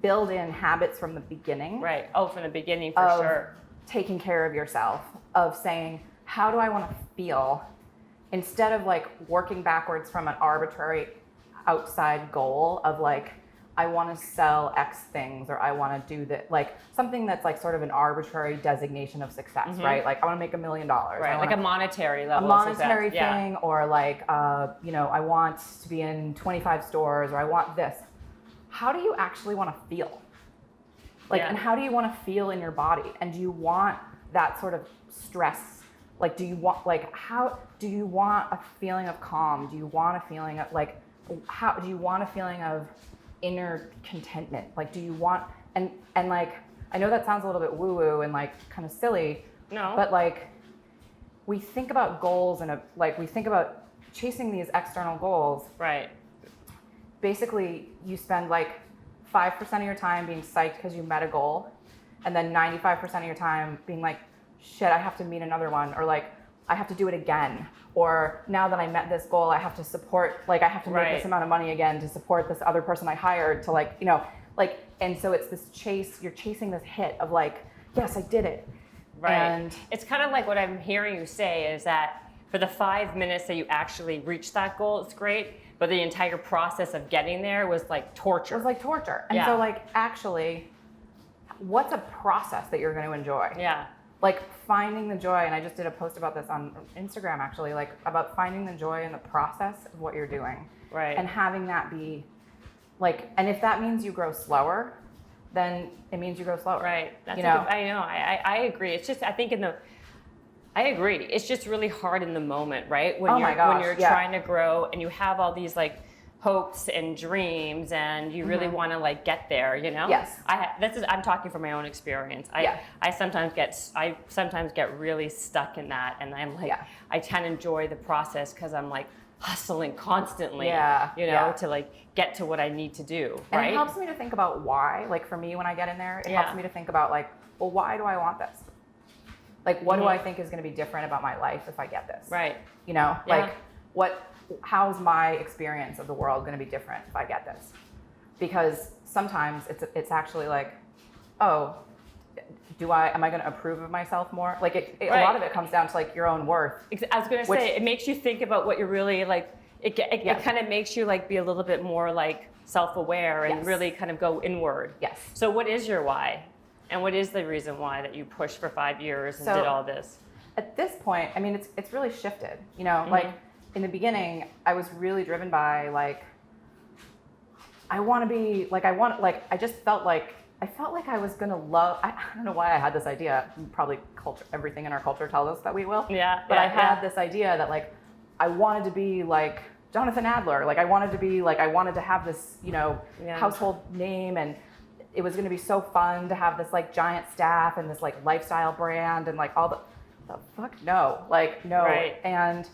build in habits from the beginning. Right. Oh, from the beginning for sure. Taking care of yourself, of saying, how do I want to feel? Instead of like working backwards from an arbitrary outside goal of like, I want to sell X things or I want to do that, like something that's like sort of an arbitrary designation of success, right? Like I want to make $1 million. Right, like a monetary level. A monetary thing, or like, I want to be in 25 stores, or I want this. How do you actually want to feel? Like, and how do you want to feel in your body? And do you want that sort of stress? Like, do you want, like, how do you want a feeling of calm? Do you want a feeling of like, how do you want a feeling of inner contentment? Like, do you want, and like, I know that sounds a little bit woo-woo and like kind of silly, but like, we think about goals and we think about chasing these external goals. Right. Basically, you spend like 5% of your time being psyched because you met a goal, and then 95% of your time being like, shit, I have to meet another one, or like I have to do it again. Or now that I met this goal, I have to support, like I have to make this amount of money again to support this other person I hired to like, you know, like, and so it's this chase, you're chasing this hit of like, yes, I did it. Right. And it's kind of like what I'm hearing you say is that for the 5 minutes that you actually reached that goal, it's great. But the entire process of getting there was like torture. It was like torture. And so like, actually, what's a process that you're going to enjoy? Yeah. Like finding the joy, and I just did a post about this on Instagram actually, like about finding the joy in the process of what you're doing. Right. And having that be like, and if that means you grow slower, then it means you grow slower. Right. That's you know? I know. I agree. It's just, I think I agree. It's just really hard in the moment, right? When you're trying to grow and you have all these like hopes and dreams and you really want to like get there, you know? Yes. I'm talking from my own experience. I sometimes get really stuck in that, and I'm like, I tend to enjoy the process because I'm like hustling constantly, to like get to what I need to do, and right? it helps me to think about why. Like for me, when I get in there, it helps me to think about like, well, why do I want this? Like, what do I think is going to be different about my life if I get this? Right. You know, like how's my experience of the world going to be different if I get this? Because sometimes it's actually like, oh, am I going to approve of myself more? Like a lot of it comes down to like your own worth. I was going to say, it makes you think about what you're really like, it kind of makes you like be a little bit more like self-aware and really kind of go inward. Yes. So what is your why? And what is the reason why that you pushed for 5 years and did all this? At this point, I mean, it's really shifted, you know, like in the beginning, I was really driven by like, I just felt like I was going to love, I don't know why I had this idea, probably everything in our culture tells us that we will. Yeah. But I had this idea that like, I wanted to be like Jonathan Adler. Like I wanted to have this, you know, household name, and it was going to be so fun to have this like giant staff and this like lifestyle brand and like all the fuck no, like no. Right. And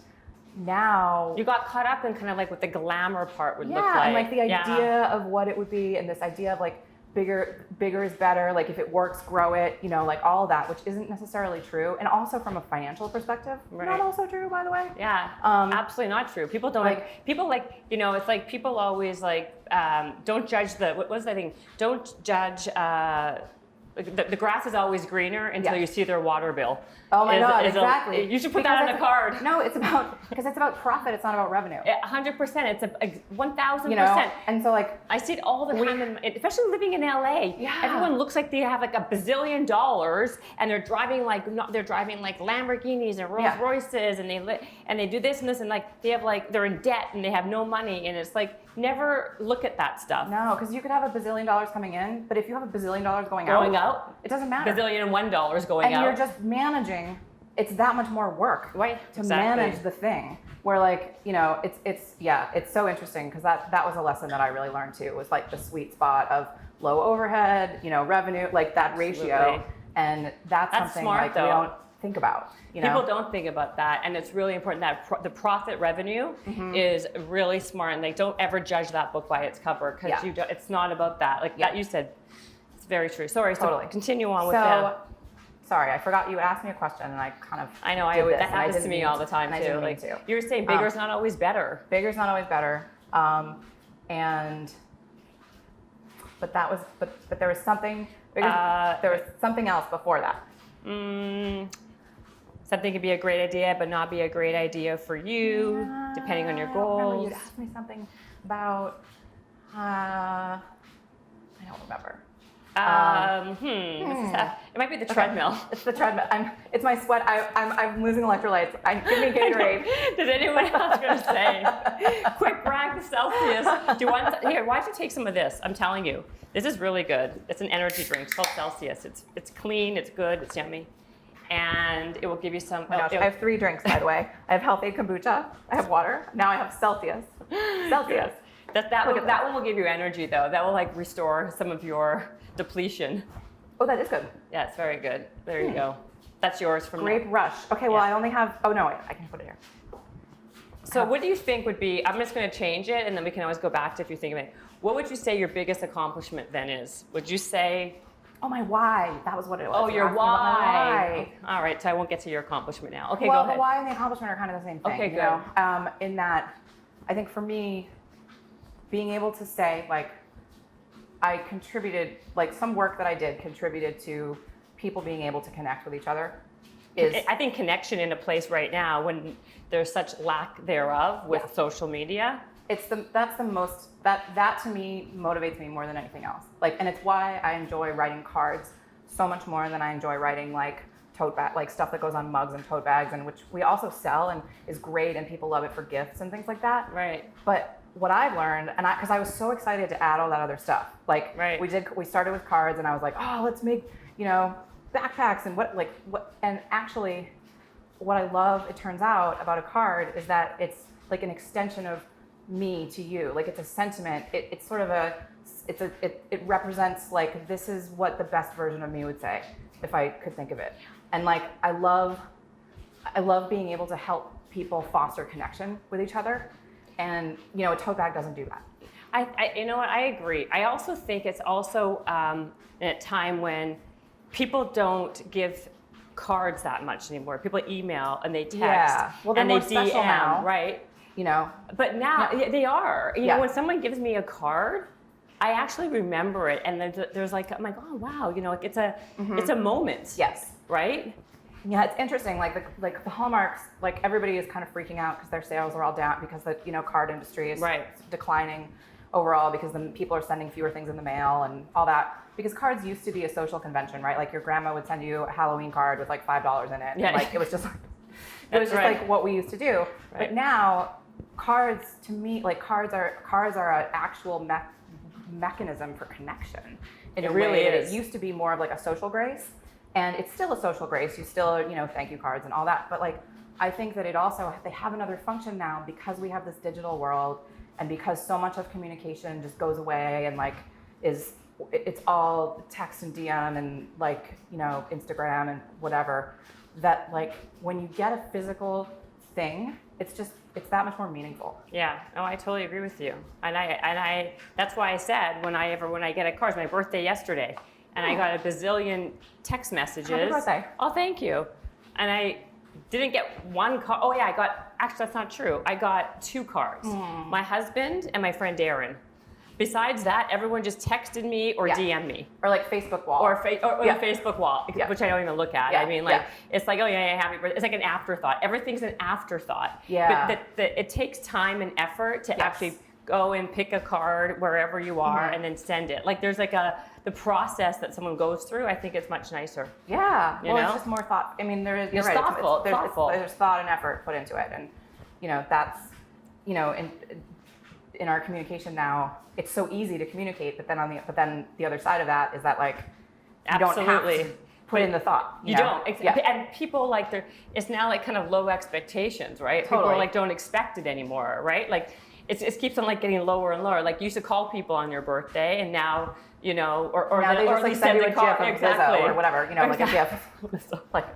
now you got caught up in kind of like what the glamour part would look like. And like the idea of what it would be, and this idea of like bigger is better. Like if it works, grow it, you know, like all of that, which isn't necessarily true. And also from a financial perspective, not also true, by the way. Yeah, absolutely not true. People don't you know, it's like people always like, don't judge what was that thing? Don't judge, the grass is always greener until you see their water bill. Oh my God, exactly. You should put that on a card. No, because it's about profit. It's not about revenue. 100%. It's 1,000%. You know, and so like I see it all the time, especially living in LA. Yeah. Everyone looks like they have like $1 bazillion, and they're driving like Lamborghinis and Rolls Royces, and they do this and this, and like they have like they're in debt and they have no money, and it's like never look at that stuff. No, because you could have $1 billion coming in, but if you have $1 billion going out, it doesn't matter. $1,001 going out, and you're just managing. It's that much more work to manage the thing. Where like, you know, it's so interesting because that was a lesson that I really learned too. Was like the sweet spot of low overhead, you know, revenue, like that ratio, and that's something smart, like though. we don't think about. You know? People don't think about that, and it's really important that the profit revenue is really smart, and they don't ever judge that book by its cover because it's not about that. Like that you said, it's very true. Sorry, totally. So continue on with that. Sorry, I forgot you asked me a question, and I kind of I know that happens to me all the time too. Like you were saying, bigger's not always better. Bigger's not always better, but there was something. There was something else before that. Something could be a great idea, but not be a great idea for you, depending on your goals. You asked me something about. I don't remember. It might be the treadmill. It's the treadmill. It's my sweat. I'm losing electrolytes. Give me Gatorade. Does anyone else going to say? Quick brag, Celsius. Do you want here? Why don't you take some of this? I'm telling you, this is really good. It's an energy drink. It's called Celsius. It's clean. It's good. It's yummy, and it will give you some. Oh my gosh, I have 3 drinks, by the way. I have healthy kombucha. I have water. Now I have Celsius. Celsius. That one will give you energy, though. That will like restore some of your depletion. Oh, that is good. Yeah, it's very good. There you go. That's yours from Grape Rush. Okay, well, I only have, oh no, wait, I can put it here. So what do you think would be, I'm just going to change it, and then we can always go back to if you're thinking of it. What would you say your biggest accomplishment then is? Would you say my why. That was what it was. Oh, your Asking about my why. All right, so I won't get to your accomplishment now. Okay, well, go ahead. the why and the accomplishment are kind of the same thing. Okay, you good. know? In that, I think for me, being able to say, like, I contributed, like, some work that I did contributed to people being able to connect with each other. I think connection in a place right now when there's such lack thereof with social media. That to me motivates me more than anything else. Like, and it's why I enjoy writing cards so much more than I enjoy writing like tote bag, like stuff that goes on mugs and tote bags, and which we also sell and is great, and people love it for gifts and things like that. Right. But what I've learned, and because I was so excited to add all that other stuff, like we started with cards, and I was like, oh, let's make, you know, backpacks and what, and actually, what I love, it turns out, about a card is that it's like an extension of me to you. Like, it's a sentiment. It's sort of it represents, like, this is what the best version of me would say if I could think of it. And like, I love being able to help people foster connection with each other. And, you know, a tote bag doesn't do that. I you know what, I agree. I also think it's also in a time when people don't give cards that much anymore. People email and they text Well, and they more special DM, now, right? You know. But now they are. You know, when someone gives me a card, I actually remember it, and there's like, I'm like, oh wow, you know, like it's a moment. Yes. Right? Yeah, it's interesting. Like the Hallmarks, like everybody is kind of freaking out because their sales are all down because the card industry is declining overall because the people are sending fewer things in the mail and all that. Because cards used to be a social convention, right? Like your grandma would send you a Halloween card with like $5 in it. Yeah. And like it was just like what we used to do. Right. But now cards, to me, like cards are an actual mechanism for connection in a way that it used to be more of like a social grace. And it's still a social grace. You still, thank you cards and all that. But like, I think that they have another function now because we have this digital world and because so much of communication just goes away and like it's all text and DM and like, Instagram and whatever, that like when you get a physical thing, it's that much more meaningful. Yeah, no, I totally agree with you. And I that's why I said when I get a card, it's my birthday yesterday. And I got a bazillion text messages. Happy birthday. Oh, thank you. And I didn't get one card. Oh, yeah, actually, that's not true. I got 2 cards. My husband and my friend Darren. Besides that, everyone just texted me or DM'd me. Or like Facebook wall. Or the Facebook wall, which I don't even look at. I mean, like, it's like, oh, yeah, happy birthday. It's like an afterthought. Everything's an afterthought. Yeah. But it takes time and effort to actually go and pick a card wherever you are and then send it. Like, there's like the process that someone goes through, I think it's much nicer. Yeah. You know? It's just more thought. I mean, you're right. Thoughtful. There's thought and effort put into it. And, that's, in our communication now, it's so easy to communicate, but then the other side of that is that like, you don't have to put in the thought. You don't. And people like it's now like kind of low expectations, right? Totally. People are like don't expect it anymore, right? Like it keeps on like getting lower and lower. Like you used to call people on your birthday, and now or now they just like send you a GIF of Lizzo or whatever, like a GIF. Like,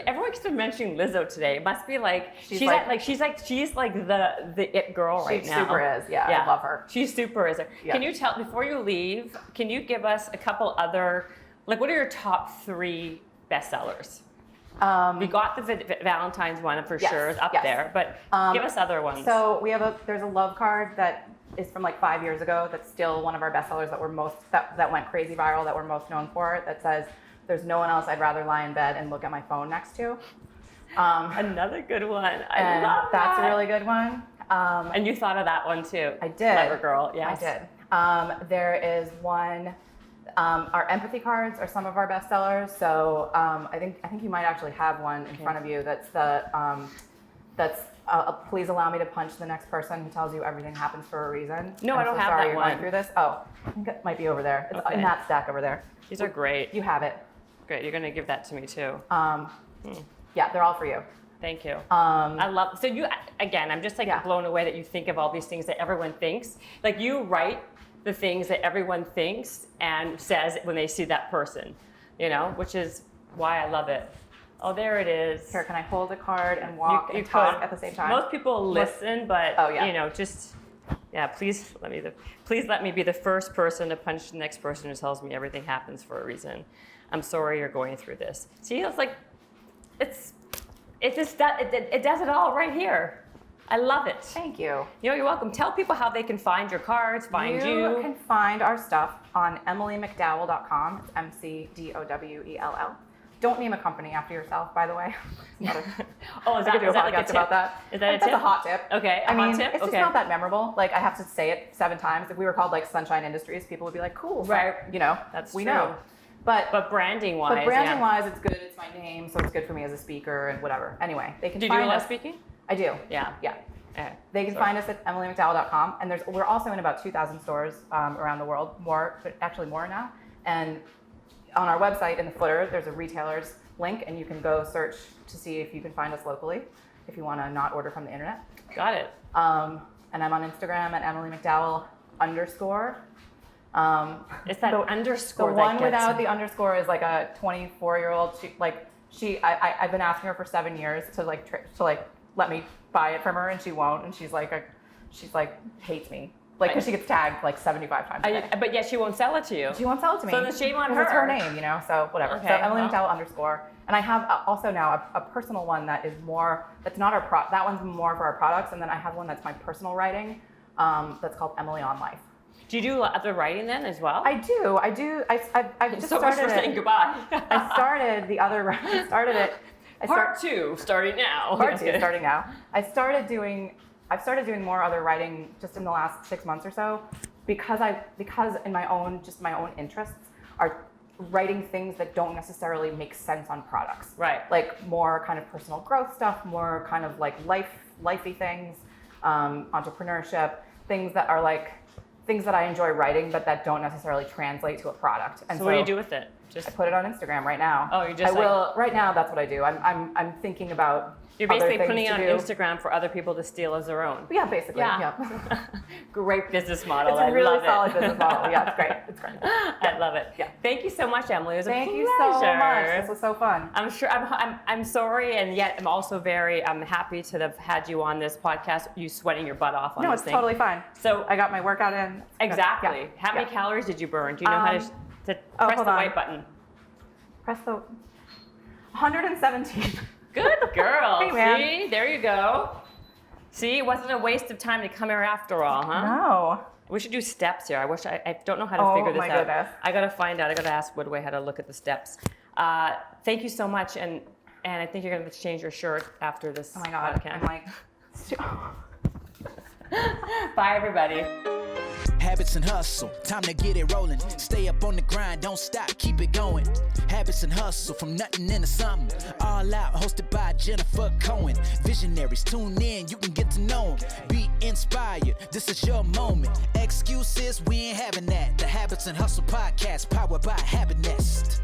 everyone keeps mentioning Lizzo today. It must be like she's like the it girl right now. She super is. Yeah, I love her. She super is. Yeah. Can you tell before you leave? Can you give us a couple other what are your top 3 bestsellers? We got the Valentine's one for sure is up there, but give us other ones. So there's a love card that is from like 5 years ago. That's still one of our bestsellers that went crazy viral, that we're most known for. That says, "There's no one else I'd rather lie in bed and look at my phone next to." Another good one. I love that. That's a really good one. And you thought of that one too. I did. Clever girl. Yes. I did. There is one. Our empathy cards are some of our bestsellers. So I think you might actually have one in front of you. That's please allow me to punch the next person who tells you everything happens for a reason. No, I don't have that you're one. Going through this. Oh, I think it might be over there. It's in that stack over there. These are great. You have it. Great. You're going to give that to me too. Yeah, they're all for you. Thank you. I love. So I'm just like blown away that you think of all these things that everyone thinks. Like you write the things that everyone thinks and says when they see that person, which is why I love it. Oh, there it is. Here, can I hold a card and walk and talk at the same time? Most people listen, but Yeah, please let me be the first person to punch the next person who tells me everything happens for a reason. I'm sorry you're going through this. See, it's like, it does it all right here. I love it. Thank you. You're welcome. Tell people how they can find your cards, find you. You can find our stuff on emilymcdowell.com. It's McDowell. Don't name a company after yourself, by the way. Oh, is that, do a podcast about that. Is that a tip? That's a hot tip. Okay, I mean, hot tip? it's just not that memorable. Like, I have to say it 7 times. If we were called like Sunshine Industries, people would be like, cool. Right. You know, That's we true. know. But branding-wise, wise, it's good. It's my name, so it's good for me as a speaker and whatever. Anyway, they can Do you find do a lot us. of speaking? I do. Yeah. Yeah. Okay. They can find us at emilymcdowell.com, and we're also in about 2,000 stores around the world, more now. And on our website, in the footer, there's a retailer's link, and you can go search to see if you can find us locally, if you want to not order from the internet. Got it. And I'm on Instagram at @EmilyMcDowell_. It's that underscore. The that one gets without me. the underscore is like a 24-year-old. I've been asking her for 7 years to let me buy it from her, and she won't. And she's like hates me, like, because she gets tagged like 75 times a day. But yet she won't sell it to you. She won't sell it to me. So then shame on 'cause her. It's her name, you know. So whatever. Okay, So Emily well. McDowell_. And I have also now a personal one that is more. That's not our that one's more for our products, and then I have one that's my personal writing. That's called Emily on Life. Do you do other writing then as well? I do. I've just so much started for saying it. goodbye. I started the other. I started it. Part 2, starting now. Part 2, starting now. I've started doing more other writing just in the last 6 months or so, because in my own interests are writing things that don't necessarily make sense on products. Right. Like more kind of personal growth stuff, more kind of like lifey things, entrepreneurship, things that are like things that I enjoy writing, but that don't necessarily translate to a product. And So what do you do with it? I put it on Instagram right now. Oh, you just right now. That's what I do. I'm thinking about. You're other basically things putting it to on do. Instagram for other people to steal as their own. Yeah, basically. Yeah. Great business model. It's a really love solid it. business model. Yeah, it's great. It's great. I love it. Yeah. Thank you so much, Emily. It was Thank a you pleasure. so much. This was so fun. I'm sure. I'm sorry, and yet I'm also I'm happy to have had you on this podcast. You sweating your butt off on No, this it's thing. totally fine. So I got my workout in. Exactly. Yeah. How many calories did you burn? Do you know how to press the hold on. white button? Press the 117. Good girl. Hey, man. See, there you go. See, it wasn't a waste of time to come here after all, huh? No. We should do steps here. I don't know how to figure this my out. goodness. I gotta find out. I gotta ask Woodway how to look at the steps. Thank you so much, and I think you're gonna change your shirt after this Oh my God. podcast. I'm like. Bye, everybody. Habits and hustle, time to get it rolling. Stay up on the grind, don't stop, keep it going. Habits and hustle, from nothing into something. All out, hosted by Jennifer Cohen. Visionaries, tune in, you can get to know them. Be inspired, this is your moment. Excuses, we ain't having that. The Habits and Hustle podcast, powered by Habit Nest.